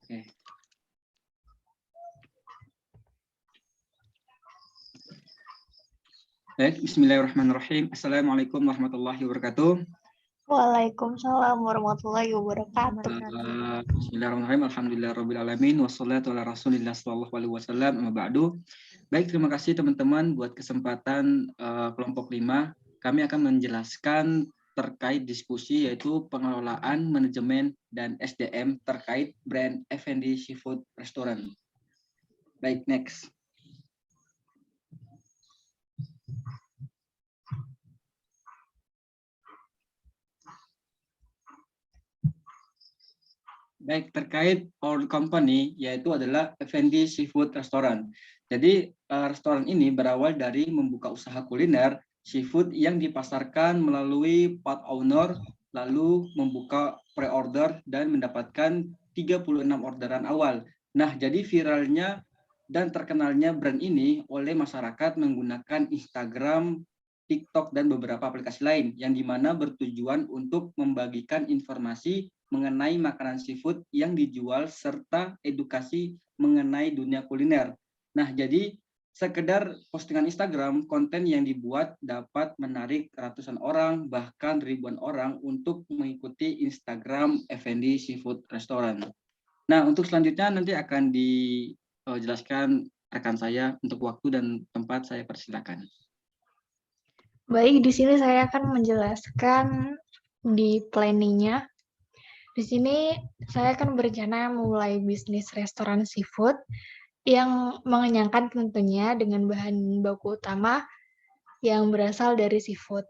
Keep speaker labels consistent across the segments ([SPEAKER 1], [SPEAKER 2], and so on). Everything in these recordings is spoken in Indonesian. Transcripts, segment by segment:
[SPEAKER 1] Oke. Baik, bismillahirrahmanirrahim. Assalamualaikum warahmatullahi wabarakatuh.
[SPEAKER 2] Waalaikumsalam warahmatullahi wabarakatuh.
[SPEAKER 1] Bismillahirrahmanirrahim. Alhamdulillahirabbil alamin wassalatu ala rasulillah sallallahu alaihi wasallam. Amma ba'du. Baik, terima kasih teman-teman buat kesempatan kelompok 5. Kami akan menjelaskan terkait diskusi yaitu pengelolaan, manajemen dan SDM terkait brand F&D Seafood Restaurant. Baik, next. Baik, terkait our company yaitu adalah F&D Seafood Restaurant. Jadi restoran ini berawal dari membuka usaha kuliner seafood yang dipasarkan melalui part owner, lalu membuka pre-order dan mendapatkan 36 orderan awal. Nah, jadi viralnya dan terkenalnya brand ini oleh masyarakat menggunakan Instagram, TikTok, dan beberapa aplikasi lain yang dimana bertujuan untuk membagikan informasi mengenai makanan seafood yang dijual serta edukasi mengenai dunia kuliner. Nah, jadi sekedar postingan Instagram, konten yang dibuat dapat menarik ratusan orang, bahkan ribuan orang untuk mengikuti Instagram F&D Seafood Restaurant. Nah, untuk selanjutnya nanti akan dijelaskan rekan saya. Untuk waktu dan tempat saya persilakan.
[SPEAKER 2] Baik, di sini saya akan menjelaskan di planningnya. Di sini saya akan berencana mulai bisnis restoran seafood yang mengenyangkan tentunya dengan bahan baku utama yang berasal dari seafood.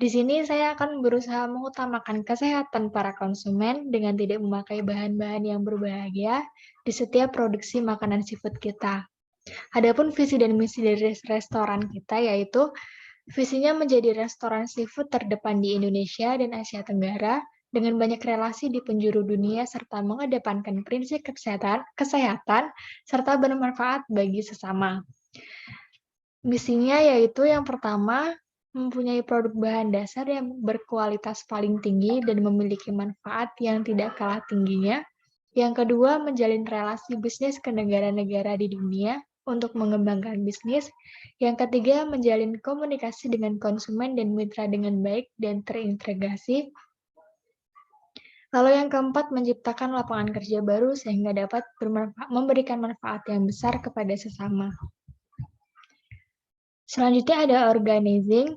[SPEAKER 2] Di sini saya akan berusaha mengutamakan kesehatan para konsumen dengan tidak memakai bahan-bahan yang berbahaya di setiap produksi makanan seafood kita. Adapun visi dan misi dari restoran kita yaitu visinya menjadi restoran seafood terdepan di Indonesia dan Asia Tenggara dengan banyak relasi di penjuru dunia serta mengedepankan prinsip kesehatan serta bermanfaat bagi sesama. Misinya yaitu yang pertama, mempunyai produk bahan dasar yang berkualitas paling tinggi dan memiliki manfaat yang tidak kalah tingginya. Yang kedua, menjalin relasi bisnis ke negara-negara di dunia untuk mengembangkan bisnis. Yang ketiga, menjalin komunikasi dengan konsumen dan mitra dengan baik dan terintegrasi. Lalu yang keempat, menciptakan lapangan kerja baru sehingga dapat memberikan manfaat yang besar kepada sesama. Selanjutnya ada organizing.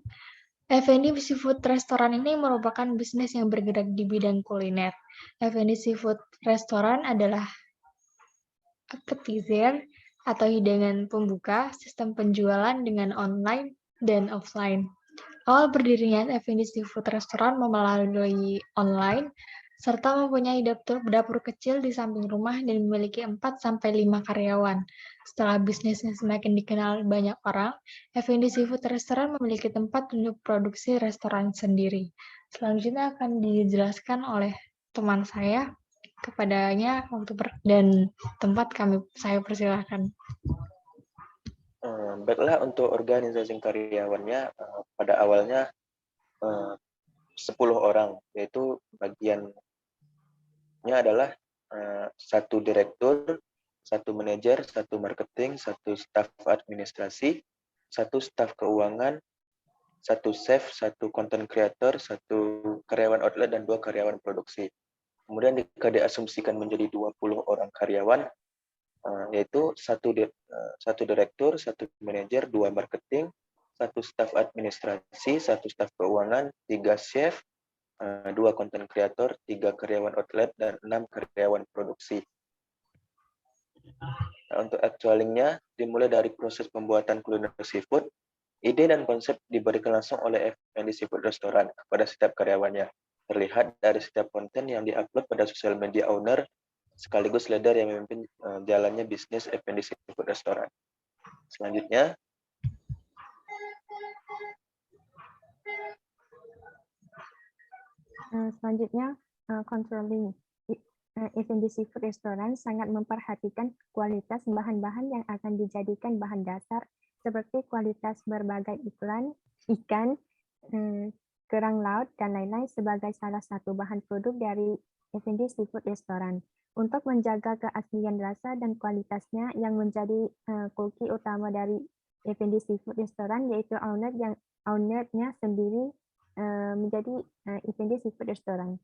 [SPEAKER 2] F&D Seafood Restaurant ini merupakan bisnis yang bergerak di bidang kuliner. F&D Seafood Restaurant adalah appetizer atau hidangan pembuka, sistem penjualan dengan online dan offline. Awal berdirinya F&D Seafood Restaurant melalui online, serta mempunyai dapur kecil di samping rumah dan memiliki 4-5 karyawan. Setelah bisnisnya semakin dikenal banyak orang, F&D Seafood Restaurant memiliki tempat untuk produksi restoran sendiri. Selanjutnya akan dijelaskan oleh teman saya. Kepadanya waktu dan tempat saya persilahkan.
[SPEAKER 3] Baiklah, untuk organisasi karyawannya pada awalnya 10 orang, yaitu bagiannya adalah 1 direktur, 1 manajer, 1 marketing, 1 staf administrasi, 1 staf keuangan, 1 chef, 1 content creator, 1 karyawan outlet, dan 2 karyawan produksi. Kemudian diasumsikan menjadi 20 orang karyawan, yaitu 1 direktur, 1 manajer, 2 marketing, 1 staf administrasi, 1 staf keuangan, 3 chef, 2 content creator, 3 karyawan outlet, dan 6 karyawan produksi. Nah, untuk actualingnya dimulai dari proses pembuatan kuliner seafood. Ide dan konsep diberikan langsung oleh F&D Seafood Restaurant kepada setiap karyawannya. Terlihat dari setiap konten yang diupload pada sosial media owner, sekaligus leader yang memimpin jalannya bisnis F&D Seafood Restaurant. Selanjutnya,
[SPEAKER 4] controlling. F&D Seafood Restaurant sangat memperhatikan kualitas bahan-bahan yang akan dijadikan bahan dasar seperti kualitas berbagai ikan, kerang laut, dan lain-lain sebagai salah satu bahan produk dari F&B Seafood Restaurant. Untuk menjaga keaslian rasa dan kualitasnya yang menjadi kunci utama dari F&B Seafood Restaurant, yaitu ownernya sendiri menjadi F&B Seafood Restaurant.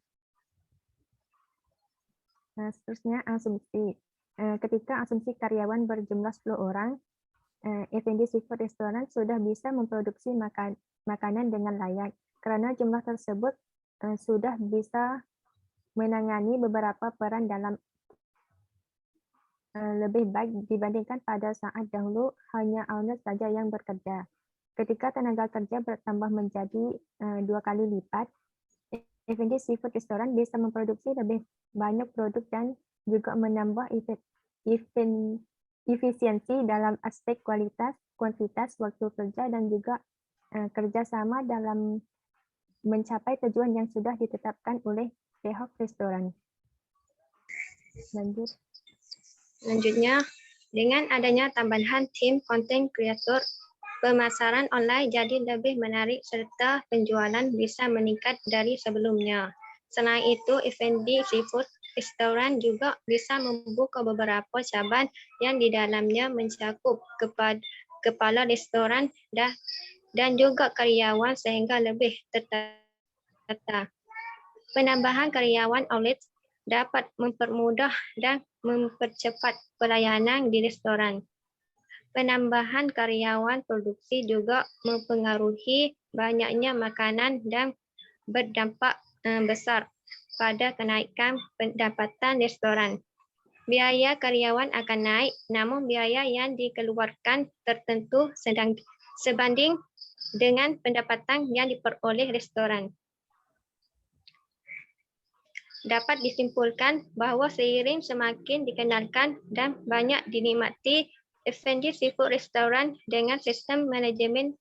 [SPEAKER 4] Seterusnya asumsi. Ketika asumsi karyawan berjumlah 10 orang, F&B Seafood Restaurant sudah bisa memproduksi makanan dengan layak. Karena jumlah tersebut sudah bisa menangani beberapa peran dalam lebih baik dibandingkan pada saat dahulu hanya owner saja yang bekerja. Ketika tenaga kerja bertambah menjadi 2 kali lipat, F&B Seafood Restaurant bisa memproduksi lebih banyak produk dan juga menambah efisiensi dalam aspek kualitas, kuantitas, waktu kerja, dan juga kerjasama dalam mencapai tujuan yang sudah ditetapkan oleh pihak restoran.
[SPEAKER 5] Selanjutnya, dengan adanya tambahan tim konten kreator, pemasaran online jadi lebih menarik serta penjualan bisa meningkat dari sebelumnya. Selain itu, F&B Seafood Restaurant juga bisa membuka beberapa cabang yang di dalamnya mencakup kepala restoran dan juga karyawan sehingga lebih tertata. Penambahan karyawan outlet dapat mempermudah dan mempercepat pelayanan di restoran. Penambahan karyawan produksi juga mempengaruhi banyaknya makanan dan berdampak besar pada kenaikan pendapatan restoran. Biaya karyawan akan naik, namun biaya yang dikeluarkan tertentu sebanding dengan pendapatan yang diperoleh restoran. Dapat disimpulkan bahwa seiring semakin dikenalkan dan banyak dinikmati F&B Seafood Restaurant dengan sistem manajemen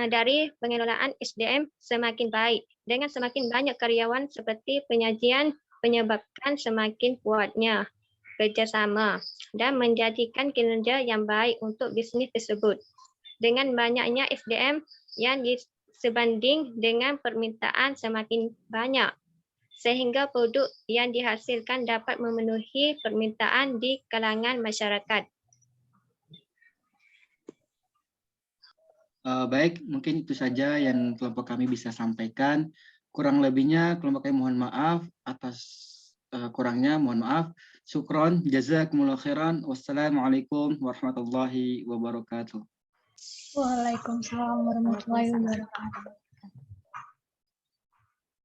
[SPEAKER 5] dari pengelolaan SDM semakin baik. Dengan semakin banyak karyawan seperti penyajian menyebabkan semakin kuatnya kerjasama dan menjadikan kinerja yang baik untuk bisnis tersebut. Dengan banyaknya SDM yang sebanding dengan permintaan semakin banyak, sehingga produk yang dihasilkan dapat memenuhi permintaan di kalangan masyarakat.
[SPEAKER 1] Baik, mungkin itu saja yang kelompok kami bisa sampaikan. Kurang lebihnya kelompok kami mohon maaf atas kurangnya, mohon maaf. Syukron, jazakumullah khairan. Wassalamualaikum warahmatullahi wabarakatuh.
[SPEAKER 2] Waalaikumsalam warahmatullahi wabarakatuh.